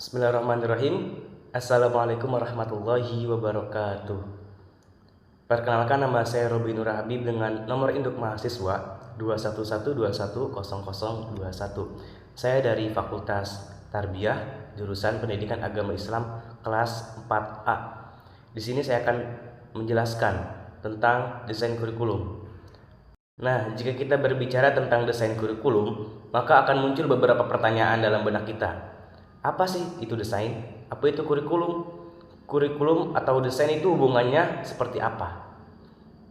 Bismillahirrahmanirrahim. Assalamualaikum warahmatullahi wabarakatuh. Perkenalkan, nama saya Robi Nur Habib dengan nomor induk mahasiswa 211210021. Saya dari Fakultas Tarbiyah, jurusan Pendidikan Agama Islam kelas 4A. Di sini saya akan menjelaskan tentang desain kurikulum. Nah, jika kita berbicara tentang desain kurikulum, maka akan muncul beberapa pertanyaan dalam benak kita. Apa sih itu desain? Apa itu kurikulum? Kurikulum atau desain itu hubungannya seperti apa?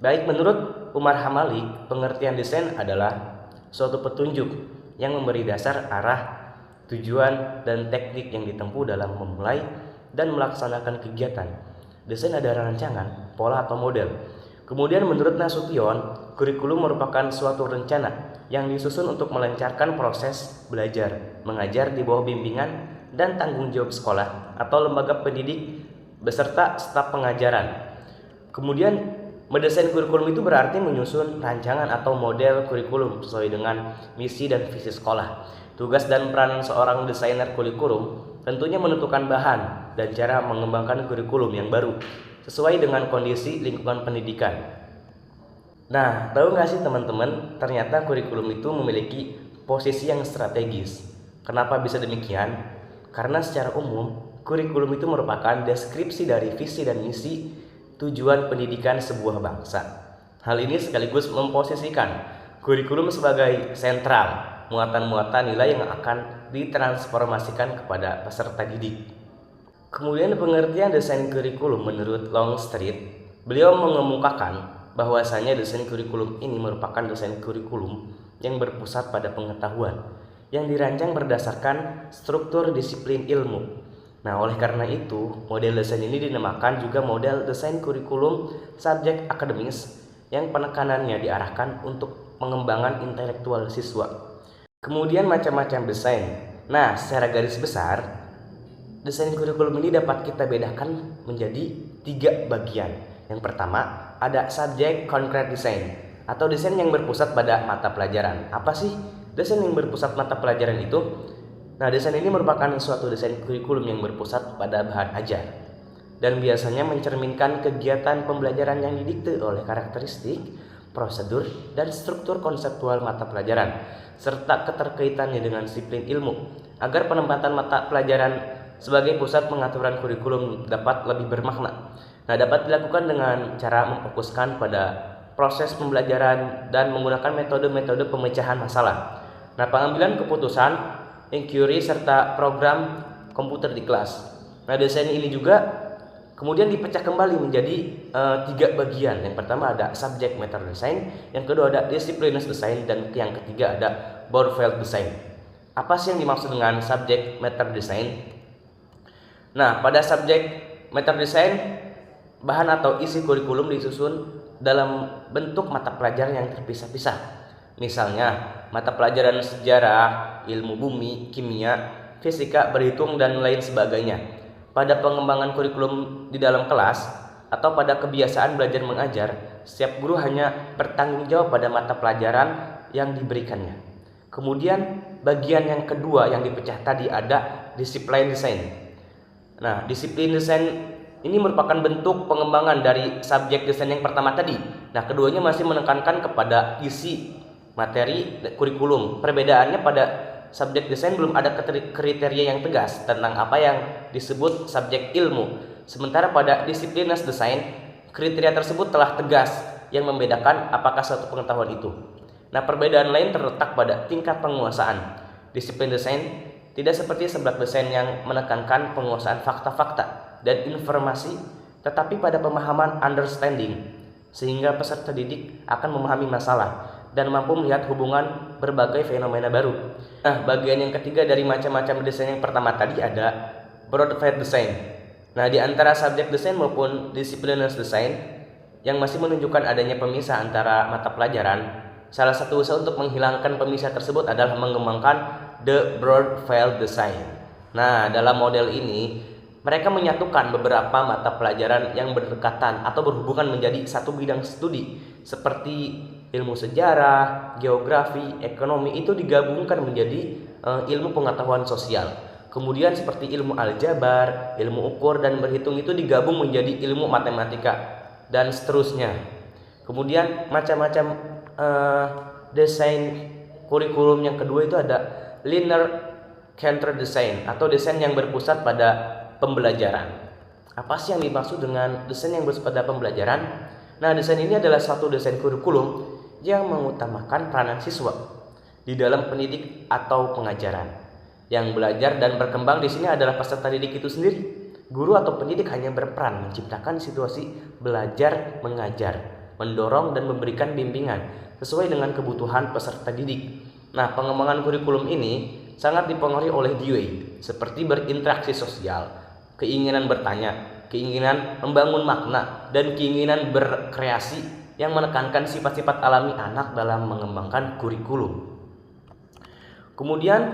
Baik, menurut Umar Hamalik, pengertian desain adalah suatu petunjuk yang memberi dasar arah, tujuan, dan teknik yang ditempuh dalam memulai dan melaksanakan kegiatan. Desain ada rancangan, pola atau model. Kemudian menurut Nasution, kurikulum merupakan suatu rencana yang disusun untuk melancarkan proses belajar, mengajar di bawah bimbingan dan tanggung jawab sekolah atau lembaga pendidik beserta staf pengajaran. Kemudian mendesain kurikulum itu berarti menyusun rancangan atau model kurikulum sesuai dengan misi dan visi sekolah. Tugas dan peran seorang desainer kurikulum tentunya menentukan bahan dan cara mengembangkan kurikulum yang baru sesuai dengan kondisi lingkungan pendidikan. Nah, tahu nggak sih teman-teman, ternyata kurikulum itu memiliki posisi yang strategis. Kenapa bisa demikian? Karena secara umum, kurikulum itu merupakan deskripsi dari visi dan misi tujuan pendidikan sebuah bangsa. Hal ini sekaligus memposisikan kurikulum sebagai sentral muatan-muatan nilai yang akan ditransformasikan kepada peserta didik. Kemudian pengertian desain kurikulum menurut Longstreet, beliau mengemukakan bahwasanya desain kurikulum ini merupakan desain kurikulum yang berpusat pada pengetahuan yang dirancang berdasarkan struktur disiplin ilmu. Nah, oleh karena itu, model desain ini dinamakan juga model desain kurikulum subjek akademis yang penekanannya diarahkan untuk pengembangan intelektual siswa. Kemudian macam-macam desain. Nah, secara garis besar, desain kurikulum ini dapat kita bedakan menjadi 3 bagian. Yang pertama, ada subject concrete design atau desain yang berpusat pada mata pelajaran. Apa sih desain yang berpusat mata pelajaran itu? Nah, desain ini merupakan suatu desain kurikulum yang berpusat pada bahan ajar dan biasanya mencerminkan kegiatan pembelajaran yang didikte oleh karakteristik, prosedur, dan struktur konseptual mata pelajaran serta keterkaitannya dengan disiplin ilmu agar penempatan mata pelajaran sebagai pusat pengaturan kurikulum dapat lebih bermakna. Nah, dapat dilakukan dengan cara memfokuskan pada proses pembelajaran dan menggunakan metode-metode pemecahan masalah. Nah, pengambilan keputusan, inquiry, serta program komputer di kelas. Nah, desain ini juga kemudian dipecah kembali menjadi 3 bagian. Yang pertama ada subject matter design, yang kedua ada disciplinary design, dan yang ketiga ada board file design. Apa sih yang dimaksud dengan subject matter design? Nah, pada subjek matter design, bahan atau isi kurikulum disusun dalam bentuk mata pelajaran yang terpisah-pisah. Misalnya, mata pelajaran sejarah, ilmu bumi, kimia, fisika, berhitung, dan lain sebagainya. Pada pengembangan kurikulum di dalam kelas atau pada kebiasaan belajar mengajar, setiap guru hanya bertanggung jawab pada mata pelajaran yang diberikannya. Kemudian, bagian yang kedua yang dipecah tadi ada disiplin design. Nah, disiplin desain ini merupakan bentuk pengembangan dari subjek desain yang pertama tadi. Nah, keduanya masih menekankan kepada isi materi kurikulum. Perbedaannya pada subjek desain belum ada kriteria yang tegas tentang apa yang disebut subjek ilmu. Sementara pada disipliners desain, kriteria tersebut telah tegas yang membedakan apakah suatu pengetahuan itu. Nah, perbedaan lain terletak pada tingkat penguasaan. Disiplin desain tidak seperti seblak desain yang menekankan penguasaan fakta-fakta dan informasi, tetapi pada pemahaman understanding, sehingga peserta didik akan memahami masalah dan mampu melihat hubungan berbagai fenomena baru. Nah, bagian yang ketiga dari macam-macam desain yang pertama tadi ada broad file design. Nah, di antara subjek desain maupun disciplinary design yang masih menunjukkan adanya pemisah antara mata pelajaran, salah satu usaha untuk menghilangkan pemisah tersebut adalah mengembangkan the broad file design. Nah, dalam model ini mereka menyatukan beberapa mata pelajaran yang berdekatan atau berhubungan menjadi satu bidang studi seperti ilmu sejarah, geografi, ekonomi itu digabungkan menjadi ilmu pengetahuan sosial. Kemudian seperti ilmu aljabar, ilmu ukur dan berhitung itu digabung menjadi ilmu matematika dan seterusnya. Kemudian macam-macam desain kurikulum yang kedua itu ada linear counter design atau desain yang berpusat pada pembelajaran. Apa sih yang dimaksud dengan desain yang bersifat pada pembelajaran? Nah, desain ini adalah suatu desain kurikulum yang mengutamakan peranan siswa di dalam pendidik atau pengajaran. Yang belajar dan berkembang di sini adalah peserta didik itu sendiri. Guru atau pendidik hanya berperan menciptakan situasi belajar mengajar, mendorong dan memberikan bimbingan sesuai dengan kebutuhan peserta didik. Nah, pengembangan kurikulum ini sangat dipengaruhi oleh Dewey, seperti berinteraksi sosial, keinginan bertanya, keinginan membangun makna, dan keinginan berkreasi yang menekankan sifat-sifat alami anak dalam mengembangkan kurikulum. Kemudian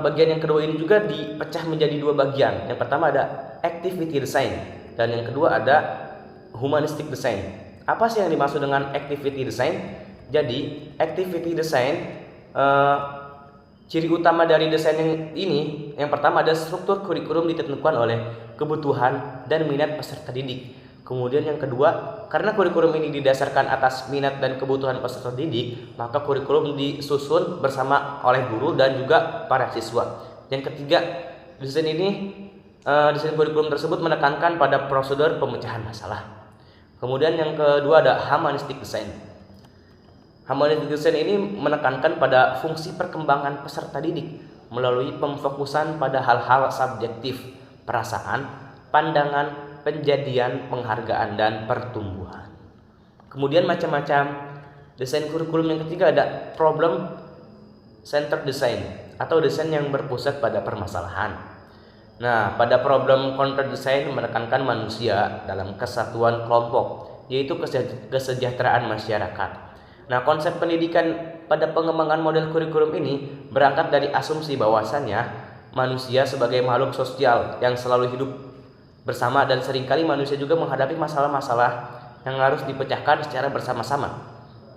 bagian yang kedua ini juga dipecah menjadi dua bagian. Yang pertama ada activity design dan yang kedua ada humanistic design. Apa sih yang dimaksud dengan activity design? Jadi activity design ciri utama dari desain ini yang pertama ada struktur kurikulum ditentukan oleh kebutuhan dan minat peserta didik. Kemudian yang kedua, karena kurikulum ini didasarkan atas minat dan kebutuhan peserta didik, maka kurikulum disusun bersama oleh guru dan juga para siswa. Yang ketiga, desain kurikulum tersebut menekankan pada prosedur pemecahan masalah. Kemudian yang kedua ada humanistic design. Humanistic design ini menekankan pada fungsi perkembangan peserta didik melalui pemfokusan pada hal-hal subjektif, perasaan, pandangan, penjadian, penghargaan, dan pertumbuhan. Kemudian macam-macam desain kurikulum yang ketiga ada problem centered design atau desain yang berpusat pada permasalahan. Nah, pada problem counter design menekankan manusia dalam kesatuan kelompok, yaitu kesejahteraan masyarakat. Nah, konsep pendidikan pada pengembangan model kurikulum ini berangkat dari asumsi bahwasannya manusia sebagai makhluk sosial yang selalu hidup bersama dan seringkali manusia juga menghadapi masalah-masalah yang harus dipecahkan secara bersama-sama.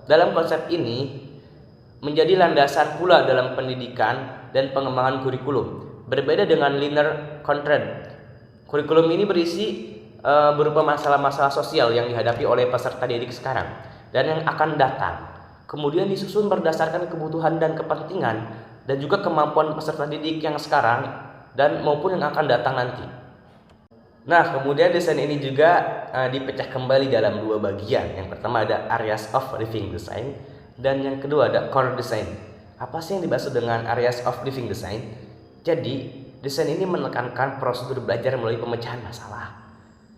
Dalam konsep ini menjadi landasan pula dalam pendidikan dan pengembangan kurikulum. Berbeda dengan linear content, kurikulum ini berisi berupa masalah-masalah sosial yang dihadapi oleh peserta didik sekarang dan yang akan datang. Kemudian disusun berdasarkan kebutuhan dan kepentingan dan juga kemampuan peserta didik yang sekarang dan maupun yang akan datang nanti. Nah, kemudian desain ini juga dipecah kembali dalam dua bagian. Yang pertama ada areas of living design dan yang kedua ada core design. Apa sih yang dimaksud dengan areas of living design? Jadi, desain ini menekankan prosedur belajar melalui pemecahan masalah.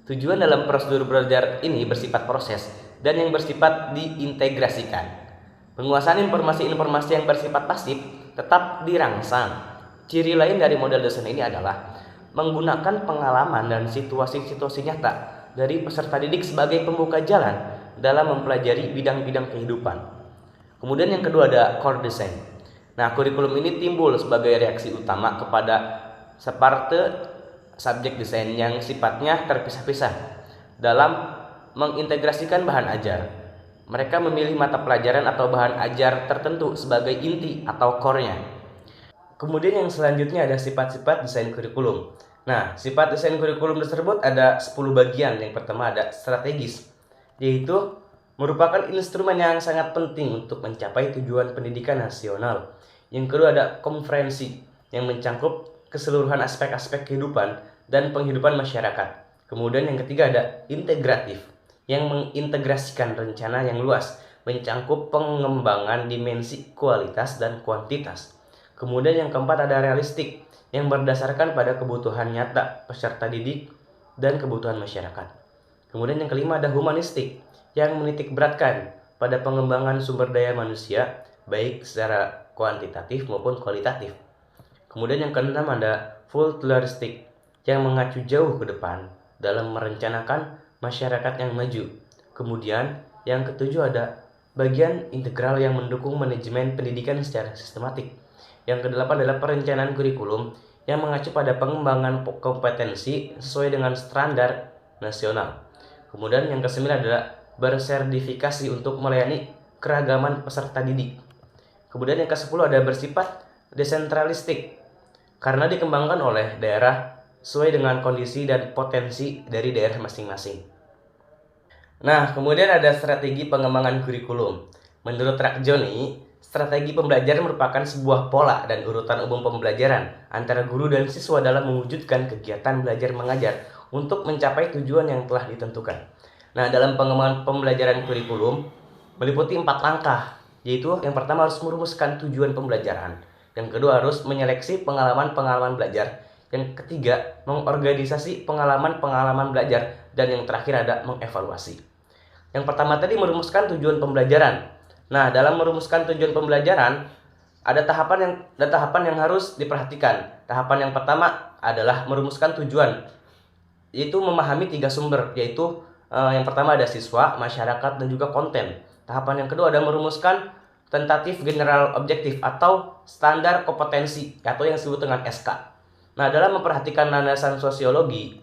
Tujuan dalam prosedur belajar ini bersifat proses dan yang bersifat diintegrasikan. Penguasaan informasi-informasi yang bersifat pasif tetap dirangsang. Ciri lain dari model desain ini adalah menggunakan pengalaman dan situasi-situasi nyata dari peserta didik sebagai pembuka jalan dalam mempelajari bidang-bidang kehidupan. Kemudian yang kedua ada core design. Nah, kurikulum ini timbul sebagai reaksi utama kepada separte subjek desain yang sifatnya terpisah-pisah dalam mengintegrasikan bahan ajar. Mereka memilih mata pelajaran atau bahan ajar tertentu sebagai inti atau core-nya. Kemudian yang selanjutnya ada sifat-sifat desain kurikulum. Nah, sifat desain kurikulum tersebut ada 10 bagian. Yang pertama ada strategis, yaitu merupakan instrumen yang sangat penting untuk mencapai tujuan pendidikan nasional. Yang kedua ada konferensi, yang mencangkup keseluruhan aspek-aspek kehidupan dan penghidupan masyarakat. Kemudian yang ketiga ada integratif, yang mengintegrasikan rencana yang luas, mencangkup pengembangan dimensi kualitas dan kuantitas. Kemudian yang keempat ada realistik, yang berdasarkan pada kebutuhan nyata peserta didik dan kebutuhan masyarakat. Kemudian yang kelima ada humanistik, yang menitik beratkan pada pengembangan sumber daya manusia, baik secara kuantitatif maupun kualitatif. Kemudian yang keenam ada futuristics, yang mengacu jauh ke depan dalam merencanakan masyarakat yang maju. Kemudian yang ketujuh ada bagian integral yang mendukung manajemen pendidikan secara sistematik. Yang kedelapan adalah perencanaan kurikulum yang mengacu pada pengembangan kompetensi sesuai dengan standar nasional. Kemudian yang kesembilan adalah bersertifikasi untuk melayani keragaman peserta didik. Kemudian yang ke-10 ada bersifat desentralistik, karena dikembangkan oleh daerah sesuai dengan kondisi dan potensi dari daerah masing-masing. Nah, kemudian ada strategi pengembangan kurikulum. Menurut Rakjoni, strategi pembelajaran merupakan sebuah pola dan urutan umum pembelajaran antara guru dan siswa dalam mewujudkan kegiatan belajar mengajar untuk mencapai tujuan yang telah ditentukan. Nah, dalam pengembangan pembelajaran kurikulum meliputi 4 langkah, yaitu yang pertama harus merumuskan tujuan pembelajaran, yang kedua harus menyeleksi pengalaman-pengalaman belajar, yang ketiga mengorganisasi pengalaman-pengalaman belajar, dan yang terakhir ada mengevaluasi. Yang pertama tadi merumuskan tujuan pembelajaran. Nah, dalam merumuskan tujuan pembelajaran ada tahapan yang harus diperhatikan. Tahapan yang pertama adalah merumuskan tujuan, yaitu memahami 3 sumber, yaitu yang pertama ada siswa, masyarakat, dan juga konten. Tahapan yang kedua ada merumuskan tentatif general objektif atau standar kompetensi atau yang disebut dengan SK. Nah, dalam memperhatikan landasan sosiologi,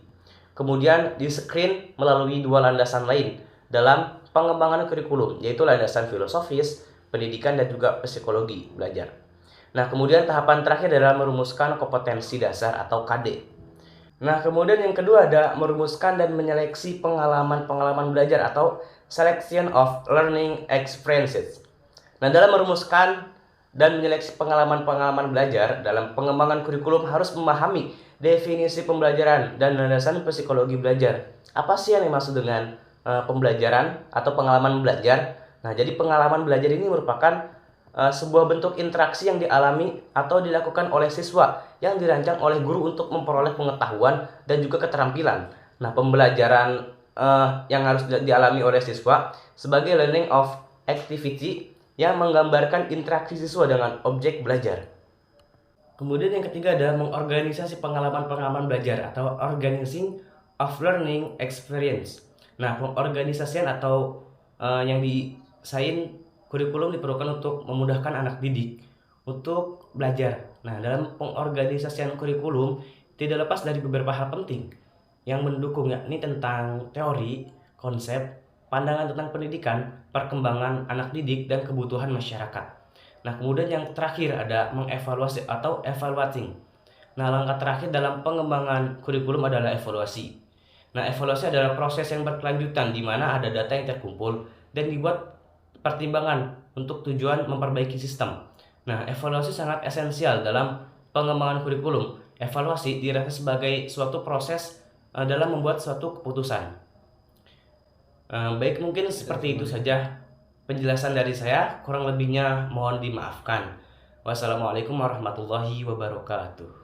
kemudian di-screen melalui 2 landasan lain dalam pengembangan kurikulum, yaitu landasan filosofis, pendidikan, dan juga psikologi belajar. Nah, kemudian tahapan terakhir adalah merumuskan kompetensi dasar atau KD. Nah, kemudian yang kedua ada merumuskan dan menyeleksi pengalaman-pengalaman belajar atau selection of learning experiences. Nah, dalam merumuskan dan menyeleksi pengalaman-pengalaman belajar dalam pengembangan kurikulum harus memahami definisi pembelajaran dan landasan psikologi belajar. Apa sih yang dimaksud dengan pembelajaran atau pengalaman belajar? Nah, jadi pengalaman belajar ini merupakan sebuah bentuk interaksi yang dialami atau dilakukan oleh siswa yang dirancang oleh guru untuk memperoleh pengetahuan dan juga keterampilan. Nah, pembelajaran yang harus dialami oleh siswa sebagai learning of activity yang menggambarkan interaksi siswa dengan objek belajar. Kemudian yang ketiga adalah mengorganisasi pengalaman-pengalaman belajar atau organizing of learning experience. Nah, pengorganisasian atau yang disain kurikulum diperlukan untuk memudahkan anak didik untuk belajar. Nah, dalam pengorganisasian kurikulum tidak lepas dari beberapa hal penting yang mendukung, yakni tentang teori, konsep, pandangan tentang pendidikan, perkembangan anak didik, dan kebutuhan masyarakat. Nah, kemudian yang terakhir ada mengevaluasi atau evaluating. Nah, langkah terakhir dalam pengembangan kurikulum adalah evaluasi. Nah, evaluasi adalah proses yang berkelanjutan di mana ada data yang terkumpul dan dibuat pertimbangan untuk tujuan memperbaiki sistem. Nah, evaluasi sangat esensial dalam pengembangan kurikulum. Evaluasi dirasa sebagai suatu proses dalam membuat suatu keputusan. Baik, mungkin seperti itu saja penjelasan dari saya. Kurang lebihnya mohon dimaafkan. Wassalamualaikum warahmatullahi wabarakatuh.